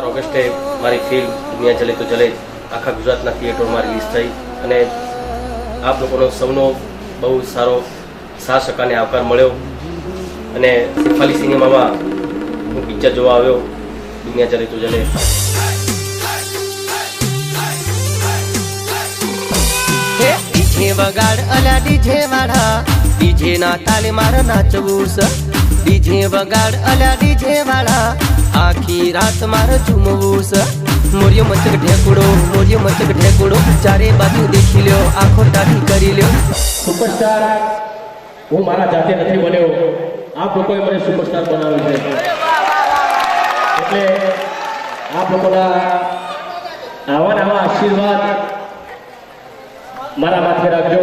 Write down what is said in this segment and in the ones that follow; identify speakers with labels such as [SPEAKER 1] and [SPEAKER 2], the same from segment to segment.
[SPEAKER 1] ઓગસ્ટે મારી ફિલ્મ દુનિયા ચલે તો ચલે આખા ગુજરાતના થિયેટરમાં રિલીઝ થઈ અને આપ લોકોનો સૌનો બહુ સારો સાથ સહકારને આવકાર મળ્યો અને શેફાલી સિનેમામાં હું પિક્ચર જોવા આવ્યો દુનિયા ચલે તો ચલે.
[SPEAKER 2] ડીજે વગાડ અલા ડીજે વાળા, ડીજે ના તાલે મારે નાચવું છે. ડીજે વગાડ અલા ડીજે વાળા, આખી રાત મારે ઝૂમવું છે. મોરિયો મચક ઢેકુડો, મોરિયો મચક ઢેકુડો, ચારે બાજુ દેખી લ્યો, આંખો ટાઢી કરી લ્યો.
[SPEAKER 3] સુપરસ્ટાર હું મારા જાતે નથી બન્યો, આપ લોકોએ મને સુપરસ્ટાર બનાવ્યો છે. એટલે આપ લોકોના આવા નવા આશીર્વાદ મારા માથે રાખજો,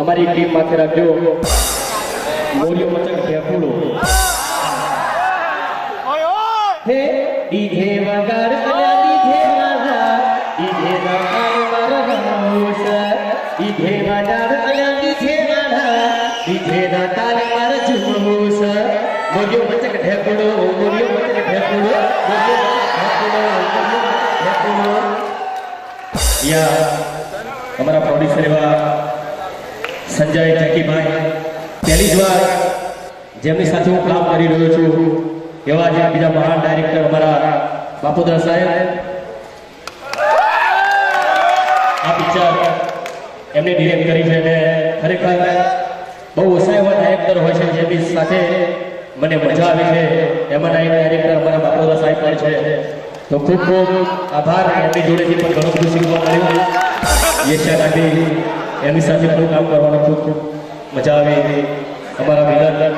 [SPEAKER 3] અમારી ટીમ માથે રાખજો. મોરિયો મચક ઢેકુડો. હે ડીજે વગાડ અલા ડીજે વાળા, ડીજે ના તાલે મારે રમવું છે. ડીજે વગાડ અલા ડીજે વાળા, ડીજે ના તાલે મારે ઝૂમવું છે. મોરિયો મચક ઢેકુડો, મોરિયો મચક ઢેકુડો, મોરિયો મચક ઢેકુડો. યા અમારા પ્રોડ્યુસર એવા સંજય જકીભાઈ, પહેલી જ વાર જેમની સાથે હું કામ કરી રહ્યો છું એવા જે બીજા મહાન ડાયરેક્ટર અમારા બાપુદા સાહેબ. આ પિક્ચર એમને ડિરેક્ટ કરી છે અને ખરેખર બહુ ઓછા એવા ડાયરેક્ટર હોય છે જેમની સાથે મને મજા આવે છે. એમાંના એક ડાયરેક્ટર અમારા બાપુદા સાહેબ પણ છે. તો ખૂબ ખૂબ આભાર. એમની જોડેથી પણ ઘણું બધું શીખવા મળ્યું. યશા ગાંધી એમની સાથે પણ કામ કરવાનો ખૂબ ખૂબ મજા આવી. અમારા વિલન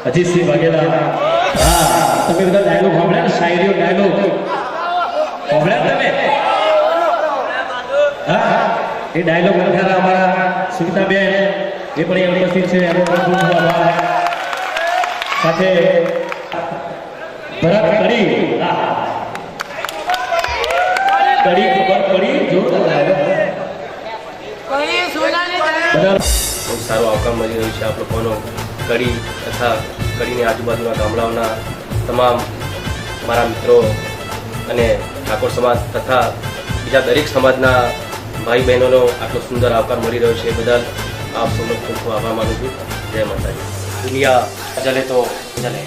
[SPEAKER 3] અજીતસિંહ વાઘેલા. હા, તમે બધા ડાયલોગ સાંભળ્યા ને, શાયરીઓ ડાયલોગ સાંભળ્યા તમે? હા, એ ડાયલોગ લખારા અમારા સુમિતાબેન, એ પણ અહીંયા ઉપસ્થિત છે. એનો પણ ખૂબ ખૂબ આભાર. સાથે ભરત કડી. કડી ખબર પડી જોરદાર ડાયલોગ.
[SPEAKER 1] બહુ સારો આવકાર મળી રહ્યો છે આપ લોકોનો. કડી તથા કડીની આજુબાજુના ગામડાઓના તમામ મારા મિત્રો અને ઠાકોર સમાજ તથા બીજા દરેક સમાજના ભાઈ બહેનોનો આટલો સુંદર આવકાર મળી રહ્યો છે. બદલ આપ સૌનો ખૂબ ખૂબ આભાર માનું છું. જય માતાજી. દુનિયા ચલે તો ચલે.